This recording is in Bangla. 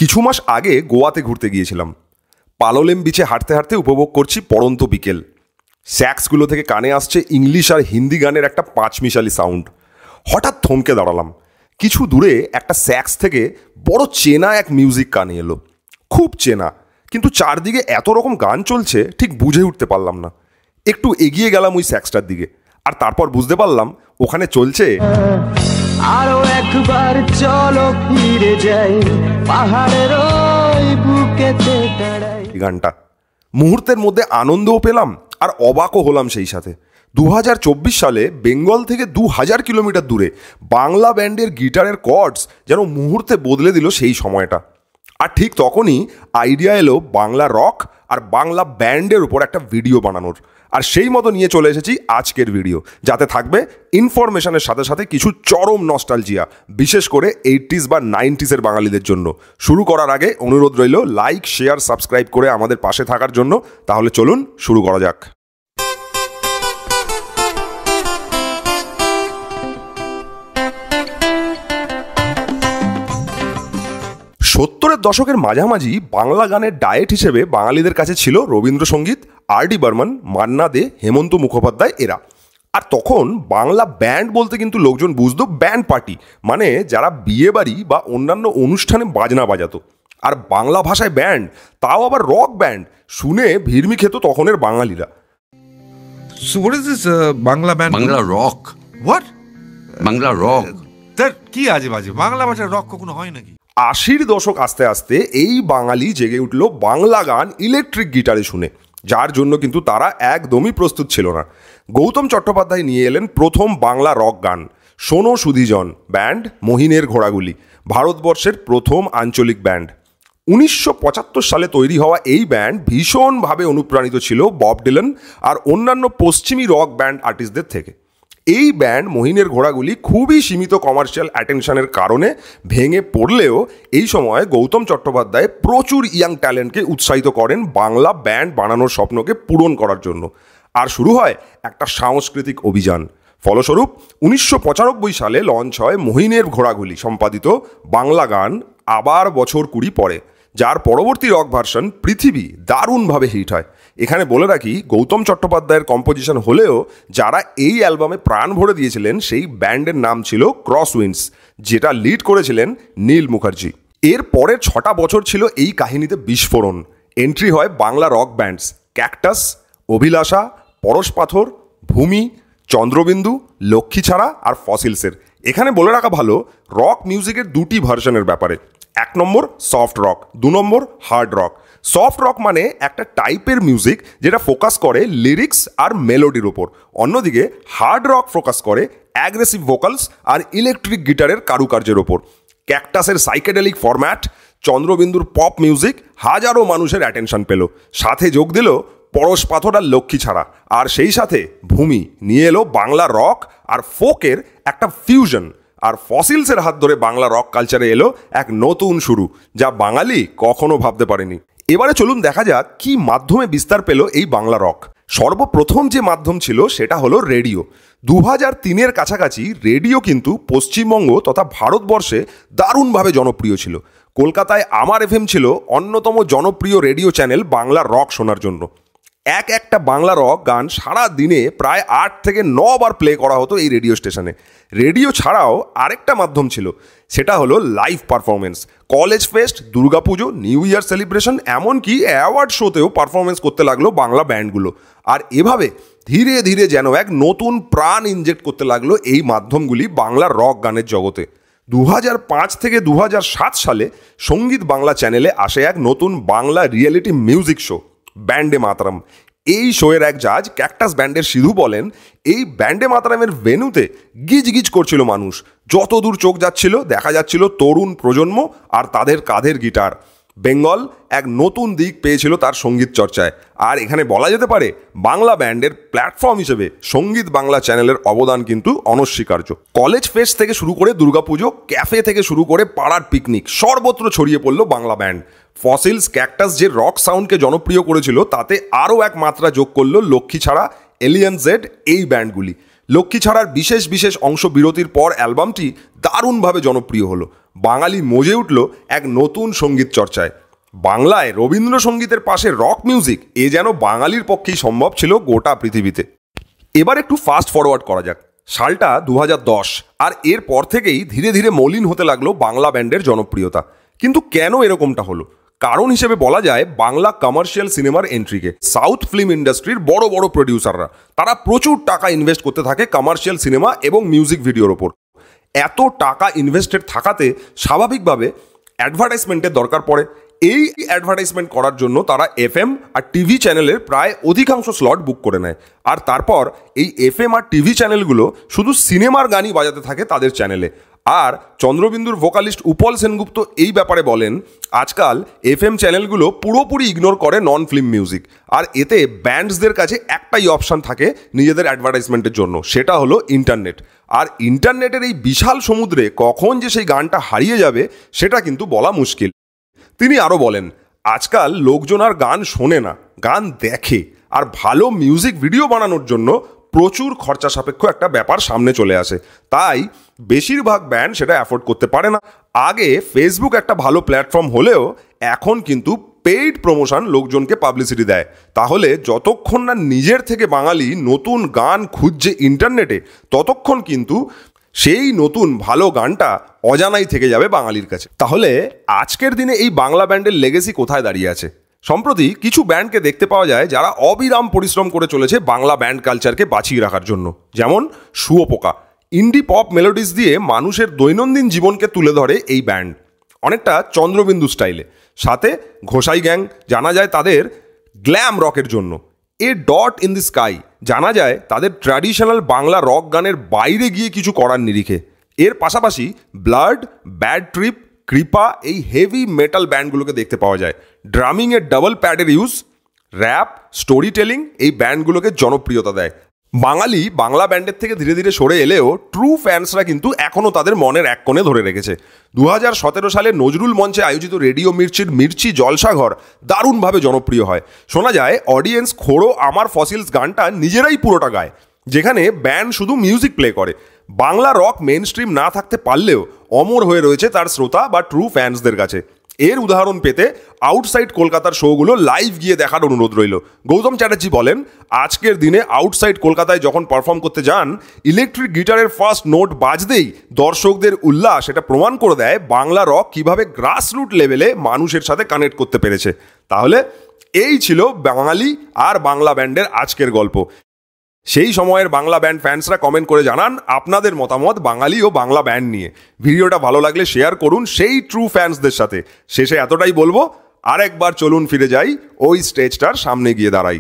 কিছু মাস আগে গোয়াতে ঘুরতে গিয়েছিলাম। পালোলেম বিচে হাঁটতে হাঁটতে উপভোগ করছি পড়ন্ত বিকেল। স্যাক্সগুলো থেকে কানে আসছে ইংলিশ আর হিন্দি গানের একটা পাঁচমিশালি সাউন্ড। হঠাৎ থমকে দাঁড়ালাম। কিছু দূরে একটা স্যাক্স থেকে বড় চেনা এক মিউজিক কানে এলো, খুব চেনা, কিন্তু চারদিকে এত রকম গান চলছে ঠিক বুঝে উঠতে পারলাম না। একটু এগিয়ে গেলাম ওই স্যাক্সটার দিকে, আর তারপর বুঝতে পারলাম ওখানে চলছে আরো একবার চলো ফিরে যাই পাহাড়ের ওই বুকেতে দাঁড়াই। গানটা মুহূর্তের মধ্যে আনন্দও পেলাম আর অবাকও হলাম সেই সাথে। 2024 সালে বেঙ্গল থেকে 2000 কিলোমিটার দূরে বাংলা ব্যান্ডের গিটারের কর্ডস যেন মুহূর্তে বদলে দিল সেই সময়টা। আর ঠিক তখনই আইডিয়া এলো বাংলা রক আর বাংলা ব্যান্ডের উপর একটা ভিডিও বানানোর। আর সেই মতো নিয়ে চলে এসেছি আজকের ভিডিও, যাতে থাকবে ইনফরমেশনের সাথে সাথে কিছু চরম নস্টালজিয়া, বিশেষ করে 80s বা 90s বাঙালিদের জন্য। শুরু করার আগে অনুরোধ রইল লাইক, শেয়ার, সাবস্ক্রাইব করে আমাদের পাশে থাকার জন্য। তাহলে চলুন শুরু করা যাক। 70-এর দশকের মাঝামাঝি বাংলা গানের ডায়েট হিসেবে বাঙালিদের কাছে ছিল রবীন্দ্রসঙ্গীত, আর.ডি. বর্মন, মান্না দে, হেমন্ত মুখোপাধ্যায় এরা। আর তখন বাংলা ব্যান্ড বলতে কিন্তু লোকজন বুঝতো ব্যান্ড পার্টি, মানে যারা বিয়ে বাড়ি বা অন্যান্য অনুষ্ঠানে বাজনা বাজাতো। আর বাংলা ভাষায় ব্যান্ড, তাও আবার রক ব্যান্ড, শুনে ভিড়মি খেত তখনের বাঙালিরা। So what is this Bangla band? Bangla rock. What? Bangla rock. তার কি আজে বাজে? বাংলা ভাষার রক কখনো হয় নাকি? 80-র দশক আস্তে আস্তে এই বাঙালি জেগে উঠল বাংলা গান ইলেকট্রিক গিটারে শুনে, যার জন্য কিন্তু তারা একদমই প্রস্তুত ছিল না। গৌতম চট্টোপাধ্যায় নিয়ে এলেন প্রথম বাংলা রক গান, শোনো সুধীজন, ব্যান্ড মহিনের ঘোড়াগুলি, ভারতবর্ষের প্রথম আঞ্চলিক ব্যান্ড। 1975 সালে তৈরি হওয়া এই ব্যান্ড ভীষণভাবে অনুপ্রাণিত ছিল বব ডিলান আর অন্যান্য পশ্চিমী রক ব্যান্ড আর্টিস্টদের থেকে। এই ব্যান্ড মহিনের ঘোড়াগুলি খুবই সীমিত কমার্শিয়াল অ্যাটেনশনের কারণে ভেঙে পড়লেও এই সময় গৌতম চট্টোপাধ্যায় প্রচুর ইয়াং ট্যালেন্টকে উৎসাহিত করেন বাংলা ব্যান্ড বানানোর স্বপ্নকে পূরণ করার জন্য। আর শুরু হয় একটা সাংস্কৃতিক অভিযান। ফলস্বরূপ 1995 সালে লঞ্চ হয় মহিনের ঘোড়াগুলি সম্পাদিত বাংলা গান আবার বছর 20 পরে, যার পরবর্তী রক ভার্সন পৃথিবী দারুণভাবে হিট হয়। এখানে বলে রাখি, গৌতম চট্টোপাধ্যায়ের কম্পোজিশন হলেও যারা এই অ্যালবামে প্রাণ ভরে দিয়েছিলেন সেই ব্যান্ডের নাম ছিল ক্রসউইন্ডস, যেটা লিড করেছিলেন নীল মুখার্জি। এর পরের 6টা বছর ছিল এই কাহিনীতে বিস্ফোরণ। এন্ট্রি হয় বাংলা রক ব্যান্ডস ক্যাকটাস, অভিলাষা, পরশ পাথর, ভূমি, চন্দ্রবিন্দু, লক্ষ্মীছাড়া আর ফসিলসের। এখানে বলে রাখা ভালো, রক মিউজিকের 2টি ভার্সনের ব্যাপারে। 1 নম্বর সফট রক, 2 নম্বর হার্ড রক। সফট রক মানে একটা টাইপের মিউজিক যেটা ফোকাস করে লিরিক্স আর মেলোডির ওপর। অন্যদিকে হার্ড রক ফোকাস করে অ্যাগ্রেসিভ ভোকালস আর ইলেকট্রিক গিটারের কারুকার্যের ওপর। ক্যাকটাসের সাইকেডেলিক ফরম্যাট, চন্দ্রবিন্দুর পপ মিউজিক হাজারো মানুষের অ্যাটেনশন পেল। সাথে যোগ দিল পরশ পাথর আর লক্ষ্মীছাড়া, আর সেই সাথে ভূমি নিয়ে এলো বাংলা রক আর ফোকের একটা ফিউশন। আর ফসিলসের হাত ধরে বাংলা রক কালচারে এলো এক নতুন শুরু, যা বাঙালি কখনো ভাবতে পারেনি। এবারে চলুন দেখা যাক কি মাধ্যমে বিস্তার পেল এই বাংলা রক। সর্বপ্রথম যে মাধ্যম ছিল সেটা হলো রেডিও। 2003-এর কাছাকাছি রেডিও কিন্তু পশ্চিমবঙ্গ তথা ভারতবর্ষে দারুণভাবে জনপ্রিয় ছিল। কলকাতায় আমার এফএম ছিল অন্যতম জনপ্রিয় রেডিও চ্যানেল বাংলা রক শোনার জন্য। একটা বাংলা রক গান সারা দিনে প্রায় 8 থেকে 9 বার প্লে করা হতো এই রেডিও স্টেশনে। রেডিও ছাড়াও আরেকটা মাধ্যম ছিল, সেটা হলো live performance. College fest, Durga Puja, new year celebration, এমনকি অ্যাওয়ার্ড শোতেও পারফরমেন্স করতে লাগলো বাংলা ব্যান্ডগুলো। আর এভাবে ধীরে ধীরে যেন এক নতুন প্রাণ ইনজেক্ট করতে লাগলো এই মাধ্যমগুলি বাংলা রক গানের জগতে। 2005 থেকে 2007 সালে সঙ্গীত বাংলা চ্যানেলে আসে এক নতুন বাংলা রিয়েলিটি মিউজিক শো, ব্যান্ডে মাতারাম। এই শোয়ের এক জাজ ক্যাকটাস ব্যান্ডের সিধু বলেন, এই ব্যান্ডে মাতারামের ভেন্যুতে গিজ গিজ করছিল মানুষ। যত দূর চোখ যাচ্ছিল দেখা যাচ্ছিল তরুণ প্রজন্ম আর তাদের কাঁধের গিটার। বেঙ্গল এক নতুন দিক পেয়েছিল তার সঙ্গীত চর্চায়। আর এখানে বলা যেতে পারে বাংলা ব্যান্ডের প্ল্যাটফর্ম হিসেবে সঙ্গীত বাংলা চ্যানেলের অবদান কিন্তু অনস্বীকার্য। কলেজ ফেস্ট থেকে শুরু করে দুর্গাপুজো, ক্যাফে থেকে শুরু করে পাড়ার পিকনিক, সর্বত্র ছড়িয়ে পড়ল বাংলা ব্যান্ড। ফসিলস, ক্যাকটাস যে রক সাউন্ডকে জনপ্রিয় করেছিল তাতে আরও এক মাত্রা যোগ করল লক্ষ্মীছাড়া, এলিয়ান জেড এই ব্যান্ডগুলি। লক্ষ্মীছাড়ার বিশেষ বিশেষ অংশ বিরতির পর অ্যালবামটি দারুণভাবে জনপ্রিয় হলো। বাঙালি মজে উঠল এক নতুন সঙ্গীত চর্চায়। বাংলায় রবীন্দ্রসঙ্গীতের পাশে রক মিউজিক, এ যেন বাঙালির পক্ষেই সম্ভব ছিল গোটা পৃথিবীতে। এবার একটু ফাস্ট ফরওয়ার্ড করা যাক। সালটা 2010, আর এরপর থেকেই ধীরে ধীরে মলিন হতে লাগলো বাংলা ব্যান্ডের জনপ্রিয়তা। কিন্তু কেন এরকমটা হলো? কারণ হিসেবে বলা যায় বাংলা কমার্শিয়াল সিনেমার এন্ট্রিকে। সাউথ ফিল্ম ইন্ডাস্ট্রির বড় বড় প্রডিউসাররা তারা প্রচুর টাকা ইনভেস্ট করতে থাকে কমার্শিয়াল সিনেমা এবং মিউজিক ভিডিওর ওপর। এত টাকা ইনভেস্টেড থাকাতে স্বাভাবিকভাবে অ্যাডভার্টাইজমেন্টের দরকার পড়ে। এই অ্যাডভার্টাইজমেন্ট করার জন্য তারা এফএম আর টিভি চ্যানেলের প্রায় অধিকাংশ স্লট বুক করে নেয়। আর তারপর এই এফএম আর টিভি চ্যানেলগুলো শুধু সিনেমার গানই বাজাতে থাকে তাদের চ্যানেলে। আর চন্দ্রবিন্দুর ভোকালিস্ট উপল সেনগুপ্ত এই ব্যাপারে বলেন, আজকাল এফএম চ্যানেলগুলো পুরোপুরি ইগনোর করে নন ফিল্ম মিউজিক, আর এতে ব্যান্ডসদের কাছে একটাই অপশান থাকে নিজেদের অ্যাডভার্টাইজমেন্টের জন্য, সেটা হলো ইন্টারনেট। আর ইন্টারনেটের এই বিশাল সমুদ্রে কখন যে সেই গানটা হারিয়ে যাবে সেটা কিন্তু বলা মুশকিল। তিনি আরও বলেন, আজকাল লোকজন আর গান শোনে না, গান দেখে। আর ভালো মিউজিক ভিডিও বানানোর জন্য প্রচুর খরচা সাপেক্ষ একটা ব্যাপার সামনে চলে আসে, তাই বেশিরভাগ ব্যান্ড সেটা অ্যাফোর্ড করতে পারে না। আগে ফেসবুক একটা ভালো প্ল্যাটফর্ম হলেও এখন কিন্তু পেইড প্রমোশন লোকজনকে পাবলিসিটি দেয়। তাহলে যতক্ষণ না নিজের থেকে বাঙালি নতুন গান খুঁজছে ইন্টারনেটে, ততক্ষণ কিন্তু সেই নতুন ভালো গানটা অজানাই থেকে যাবে বাঙালির কাছে। তাহলে আজকের দিনে এই বাংলা ব্যান্ডের লেগেসি কোথায় দাঁড়িয়ে আছে? সম্প্রতি কিছু ব্যান্ডকে দেখতে পাওয়া যায় যারা অবিরাম পরিশ্রম করে চলেছে বাংলা ব্যান্ড কালচারকে বাঁচিয়ে রাখার জন্য। যেমন শুয়োপোকা ইন্ডি পপ মেলোডিস দিয়ে মানুষের দৈনন্দিন জীবনকে তুলে ধরে এই ব্যান্ড, অনেকটা চন্দ্রবিন্দু স্টাইলে। সাথে ঘোষাই গ্যাং জানা যায় তাদের গ্ল্যাম রকের জন্য। A dot in the sky জানা যায় তাদের ট্র্যাডিশনাল বাংলা রক গানের বাইরে গিয়ে কিছু করার নিরিখে। এর পাশাপাশি ব্লাড, ব্যাড ট্রিপ, কৃপা এই হেভি মেটাল ব্যান্ডগুলোকে দেখতে পাওয়া যায়। ড্রামিংয়ের ডাবল প্যাডের ইউজ, র্যাপ, স্টোরি টেলিং এই ব্যান্ডগুলোকে জনপ্রিয়তা দেয়। বাঙালি বাংলা ব্যান্ডের থেকে ধীরে ধীরে সরে এলেও ট্রু ফ্যান্সরা কিন্তু এখনও তাদের মনের এক কোণে ধরে রেখেছে। 2017 সালে নজরুল মঞ্চে আয়োজিত রেডিও মির্চির মির্চি জলসাঘর দারুণভাবে জনপ্রিয় হয়। শোনা যায় অডিয়েন্স খোড়ো আমার ফসিলস গানটা নিজেরাই পুরোটা গায়, যেখানে ব্যান্ড শুধু মিউজিক প্লে করে। বাংলা রক মেন স্ট্রিম না থাকতে পারলেও অমর হয়ে রয়েছে তার শ্রোতা বা ট্রু ফ্যান্সদের কাছে। এর উদাহরণ পেতে আউটসাইড কলকাতার শোগুলো লাইভ গিয়ে দেখার অনুরোধ রইল। গৌতম চ্যাটার্জি বলেন, আজকের দিনে আউটসাইড কলকাতায় যখন পারফর্ম করতে যান, ইলেকট্রিক গিটারের ফার্স্ট নোট বাজতেই দর্শকদের উল্লাস এটা প্রমাণ করে দেয় বাংলা রক কিভাবে গ্রাসরুট লেভেলে মানুষের সাথে কানেক্ট করতে পেরেছে। তাহলে এই ছিল বাঙালি আর বাংলা ব্যান্ডের আজকের গল্প। সেই সময়ের বাংলা ব্যান্ড ফ্যান্সরা কমেন্ট করে জানান আপনাদের মতামত বাঙালি ও বাংলা ব্যান্ড নিয়ে। ভিডিওটা ভালো লাগলে শেয়ার করুন সেই ট্রু ফ্যান্সদের সাথে। শেষে এতটাই বলবো, আরেকবার চলুন ফিরে যাই ওই স্টেজটার সামনে গিয়ে দাঁড়াই।